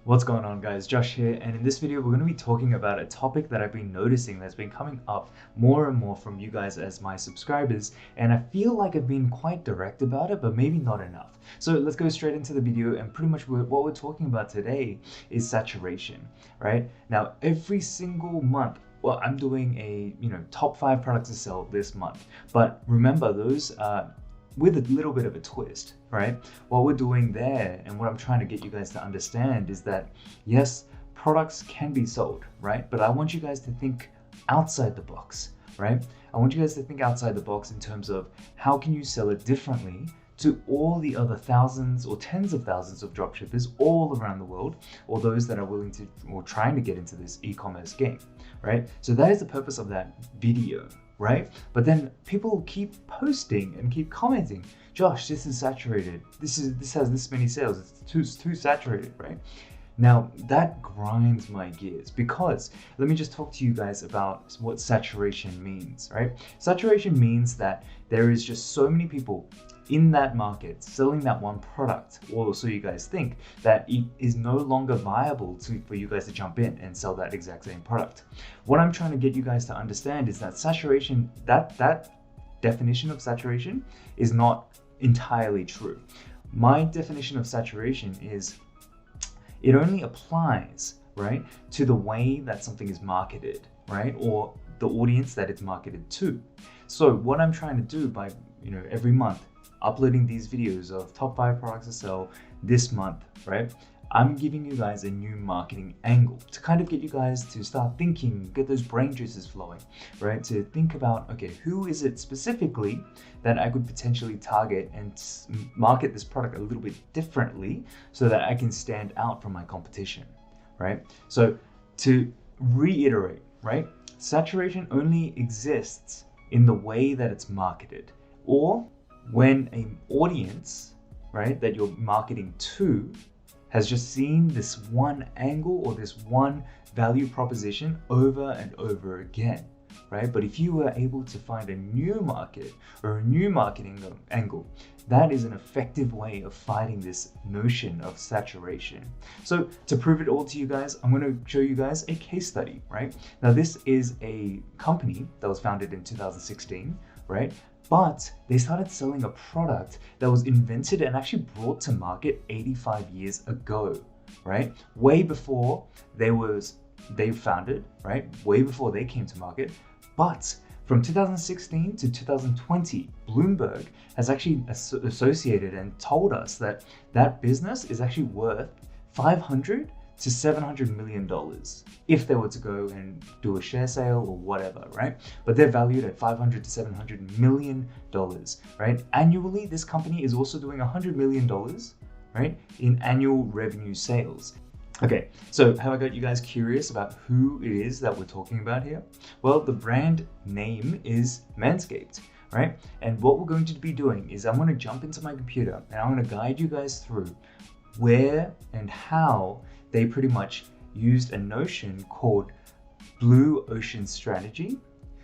What's going on, guys? Josh here, and in this video we're going to be talking about a topic that I've been noticing that's been coming up more and more from you guys as my subscribers, and I feel like I've been quite direct about it, but maybe not enough. So let's go straight into the video, and pretty much what we're talking about today is saturation, right? Now, every single month, well, I'm doing a top 5 products to sell this month, but remember those with a little bit of a twist, right? What we're doing there and what I'm trying to get you guys to understand is that, yes, products can be sold, right? But I want you guys to think outside the box, right? I want you guys to think outside the box in terms of how can you sell it differently to all the other thousands or tens of thousands of dropshippers all around the world, or those that are willing to or trying to get into this e-commerce game, right? So that is the purpose of that video, right? But then people keep posting and keep commenting, Josh, this is saturated. This has this many sales. It's too saturated, right? Now that grinds my gears, because let me just talk to you guys about what saturation means, right? Saturation means that there is just so many people in that market selling that one product, or so you guys think, that it is no longer viable for you guys to jump in and sell that exact same product. What I'm trying to get you guys to understand is that saturation, that definition of saturation is not entirely true. My definition of saturation is it only applies, right, to the way that something is marketed, right, or the audience that it's marketed to. So what I'm trying to do by every month uploading these videos of top 5 products to sell this month, right? I'm giving you guys a new marketing angle to kind of get you guys to start thinking, get those brain juices flowing, right? To think about, okay, who is it specifically that I could potentially target and market this product a little bit differently so that I can stand out from my competition, right? So to reiterate, right? Saturation only exists in the way that it's marketed, or when an audience, right, that you're marketing to has just seen this one angle or this one value proposition over and over again, right? But if you were able to find a new market or a new marketing angle, that is an effective way of fighting this notion of saturation. So to prove it all to you guys, I'm going to show you guys a case study, right? Now, this is a company that was founded in 2016, right? But they started selling a product that was invented and actually brought to market 85 years ago, right? Way before they founded, right? Way before they came to market. But from 2016 to 2020, Bloomberg has actually associated and told us that that business is actually worth $500 to $700 million if they were to go and do a share sale or whatever, right? But they're valued at $500 to $700 million, right? Annually, this company is also doing $100 million, right, in annual revenue sales. Okay, so have I got you guys curious about who it is that we're talking about here? Well, the brand name is Manscaped, right? And what we're going to be doing is I'm going to jump into my computer and I'm going to guide you guys through where and how they pretty much used a notion called blue ocean strategy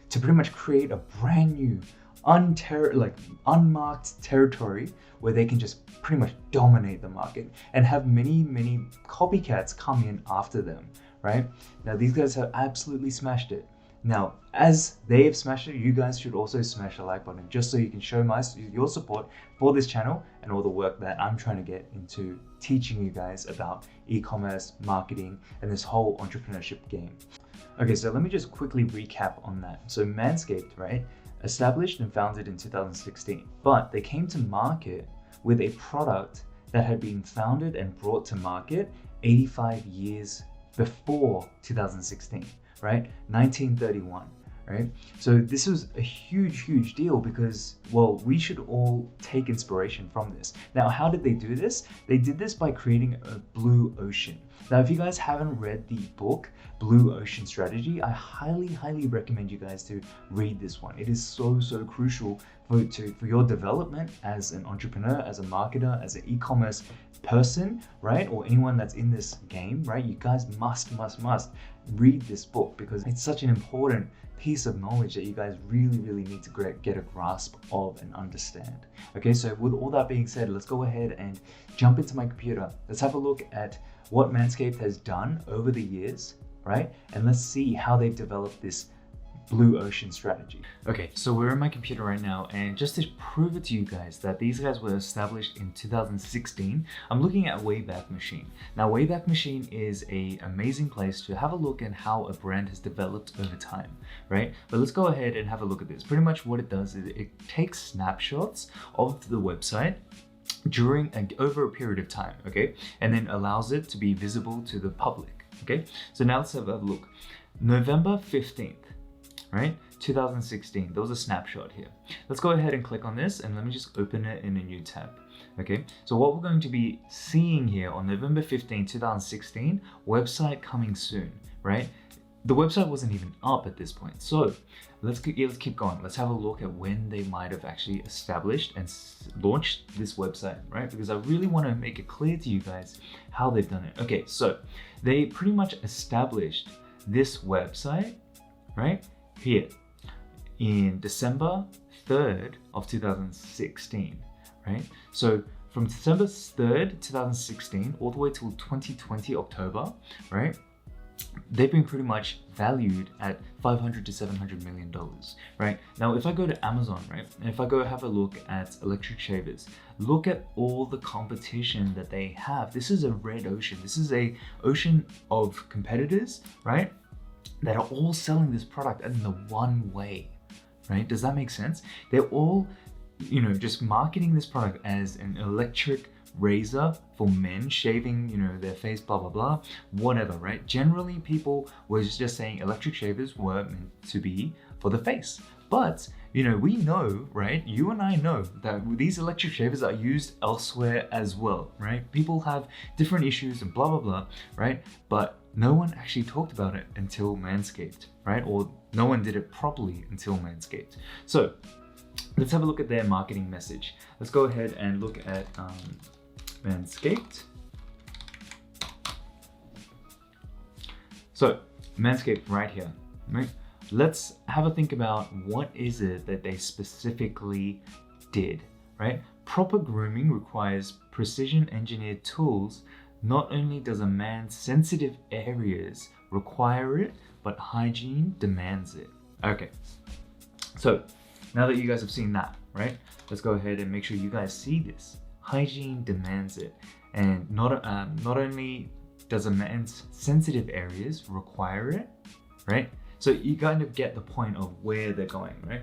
to pretty much create a brand new unmarked territory where they can just pretty much dominate the market and have many copycats come in after them, right? Now these guys have absolutely smashed it. Now, as they have smashed it, you guys should also smash the like button just so you can show your support for this channel and all the work that I'm trying to get into teaching you guys about e-commerce, marketing, and this whole entrepreneurship game. Okay, so let me just quickly recap on that. So Manscaped, right, established and founded in 2016, but they came to market with a product that had been founded and brought to market 85 years before 2016. Right? 1931, right? So this was a huge deal because, well, we should all take inspiration from this. Now, how did they do this? They did this by creating a blue ocean. Now, if you guys haven't read the book, Blue Ocean Strategy, I highly recommend you guys to read this one. It is so crucial for your development as an entrepreneur, as a marketer, as an e-commerce person, right? Or anyone that's in this game, right? You guys must read this book because it's such an important piece of knowledge that you guys really need to get a grasp of and understand. Okay, so with all that being said, let's go ahead and jump into my computer. Let's have a look at what Manscaped has done over the years, right? And let's see how they've developed this blue ocean strategy. Okay, so we're in my computer right now, and just to prove it to you guys that these guys were established in 2016, I'm looking at Wayback Machine. Now, Wayback Machine is an amazing place to have a look at how a brand has developed over time, right? But let's go ahead and have a look at this. Pretty much what it does is it takes snapshots of the website during and over a period of time, okay? And then allows it to be visible to the public, okay? So now let's have a look. November 15th. Right, 2016, there was a snapshot here. Let's go ahead and click on this, and let me just open it in a new tab. Okay, so what we're going to be seeing here on November 15, 2016, website coming soon, right? The website wasn't even up at this point. So let's keep going. Let's have a look at when they might have actually established and launched this website, right? Because I really want to make it clear to you guys how they've done it. Okay, so they pretty much established this website, right? Here in December 3rd of 2016, right? So from December 3rd, 2016, all the way till 2020 October, right? They've been pretty much valued at $500 to $700 million, right? Now, if I go to Amazon, right? And if I go have a look at electric shavers, look at all the competition that they have. This is a red ocean. This is a ocean of competitors, right? That are all selling this product in the one way, right? Does that make sense? They're all, just marketing this product as an electric razor for men shaving, their face, blah, blah, blah, whatever, right? Generally, people were just saying electric shavers were meant to be for the face. But, we know, right? You and I know that these electric shavers are used elsewhere as well, right? People have different issues and blah, blah, blah, right? But no one actually talked about it until Manscaped, right? Or no one did it properly until Manscaped. So let's have a look at their marketing message. Let's go ahead and look at Manscaped. So Manscaped right here, right? Let's have a think about what is it that they specifically did, right? Proper grooming requires precision engineered tools. Not only does a man's sensitive areas require it, but hygiene demands it. Okay, so now that you guys have seen that, right? Let's go ahead and make sure you guys see this. Hygiene demands it. And not only does a man's sensitive areas require it, right? So you kind of get the point of where they're going, right?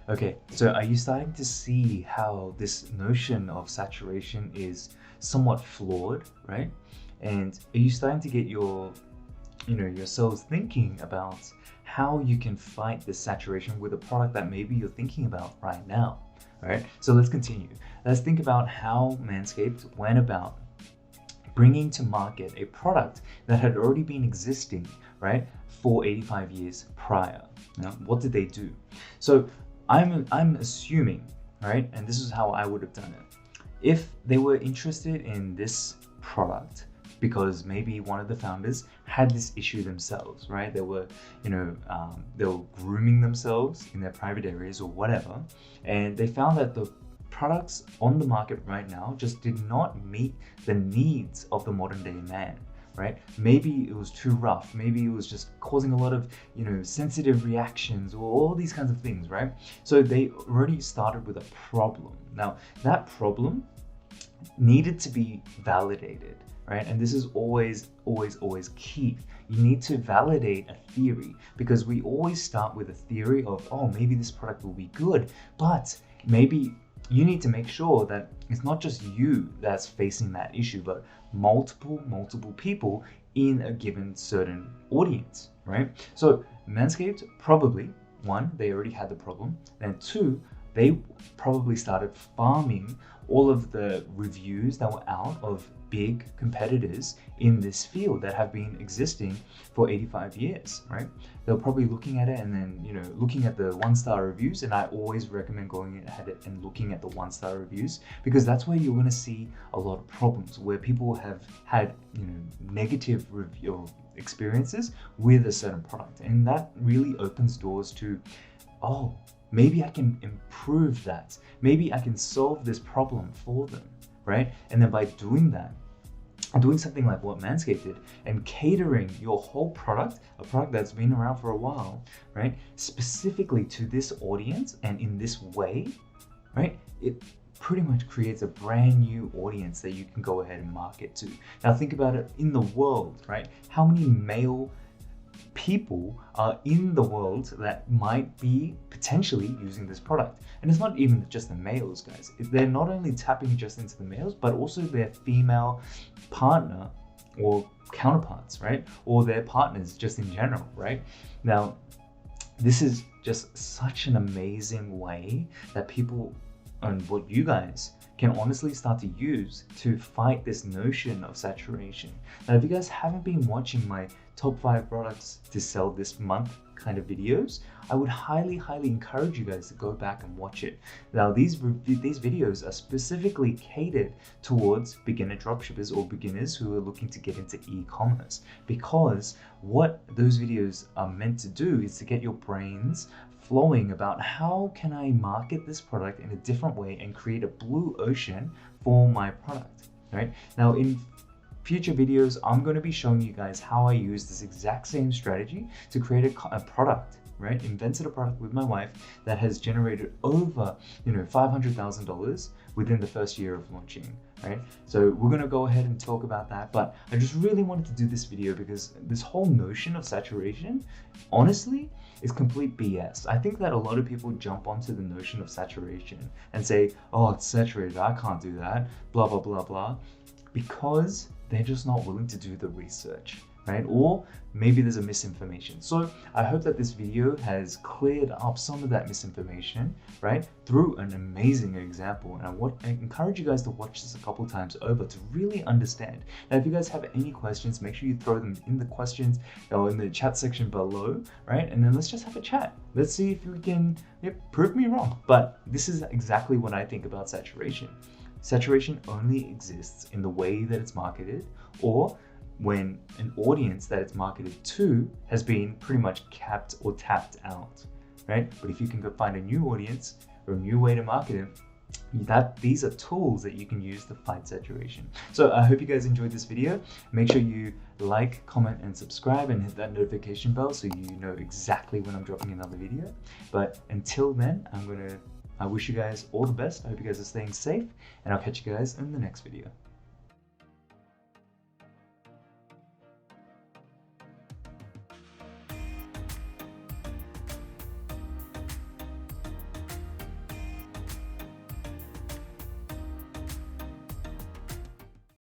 Okay, so are you starting to see how this notion of saturation is somewhat flawed, right? And are you starting to get yourselves thinking about how you can fight this saturation with a product that maybe you're thinking about right now, right? So let's continue. Let's think about how Manscaped went about bringing to market a product that had already been existing, right, for 85 years prior. Now, what did they do? So I'm assuming, right, and this is how I would have done it. If they were interested in this product because maybe one of the founders had this issue themselves, right? They were, they were grooming themselves in their private areas or whatever, and they found that the products on the market right now just did not meet the needs of the modern day man, right? Maybe it was too rough. Maybe it was just causing a lot of, sensitive reactions or all these kinds of things, right? So they already started with a problem. Now, that problem needed to be validated, right? And this is always key. You need to validate a theory, because we always start with a theory of, oh, maybe this product will be good, but maybe you need to make sure that it's not just you that's facing that issue, but multiple people in a given certain audience, right? So Manscaped probably, one, they already had the problem, and two, they probably started farming all of the reviews that were out of big competitors in this field that have been existing for 85 years, right? They're probably looking at it and then, looking at the 1-star reviews. And I always recommend going ahead and looking at the 1-star reviews, because that's where you're going to see a lot of problems where people have had, negative review experiences with a certain product. And that really opens doors to, oh, maybe I can improve that. Maybe I can solve this problem for them, right? And then by doing that, doing something like what Manscaped did and catering your whole product, a product that's been around for a while, right, specifically to this audience and in this way, right, it pretty much creates a brand new audience that you can go ahead and market to. Now think about it in the world, right? How many male people are in the world that might be potentially using this product? And it's not even just the males, guys. They're not only tapping just into the males, but also their female partner or counterparts, right? Or their partners just in general, right? Now, this is just such an amazing way that people and what you guys can honestly start to use to fight this notion of saturation. Now, if you guys haven't been watching my top 5 products to sell this month kind of videos, I would highly encourage you guys to go back and watch it. Now, these videos are specifically catered towards beginner dropshippers or beginners who are looking to get into e-commerce, because what those videos are meant to do is to get your brains flowing about how can I market this product in a different way and create a blue ocean for my product, right? Now, in future videos, I'm going to be showing you guys how I use this exact same strategy to create a product, right? Invented a product with my wife that has generated over, $500,000 within the first year of launching, right? So we're going to go ahead and talk about that, but I just really wanted to do this video because this whole notion of saturation, honestly, is complete BS. I think that a lot of people jump onto the notion of saturation and say, oh, it's saturated, I can't do that, blah, blah, blah, blah, because they're just not willing to do the research, right? Or maybe there's a misinformation. So I hope that this video has cleared up some of that misinformation, right, through an amazing example. And I encourage you guys to watch this a couple times over to really understand. Now, if you guys have any questions, make sure you throw them in the questions or in the chat section below, right? And then let's just have a chat. Let's see if we can prove me wrong. But this is exactly what I think about saturation. Saturation only exists in the way that it's marketed, or when an audience that it's marketed to has been pretty much capped or tapped out, right? But if you can go find a new audience or a new way to market it, these are tools that you can use to fight saturation. So I hope you guys enjoyed this video. Make sure you like, comment, and subscribe, and hit that notification bell so you know exactly when I'm dropping another video. But until then, I wish you guys all the best. I hope you guys are staying safe, and I'll catch you guys in the next video.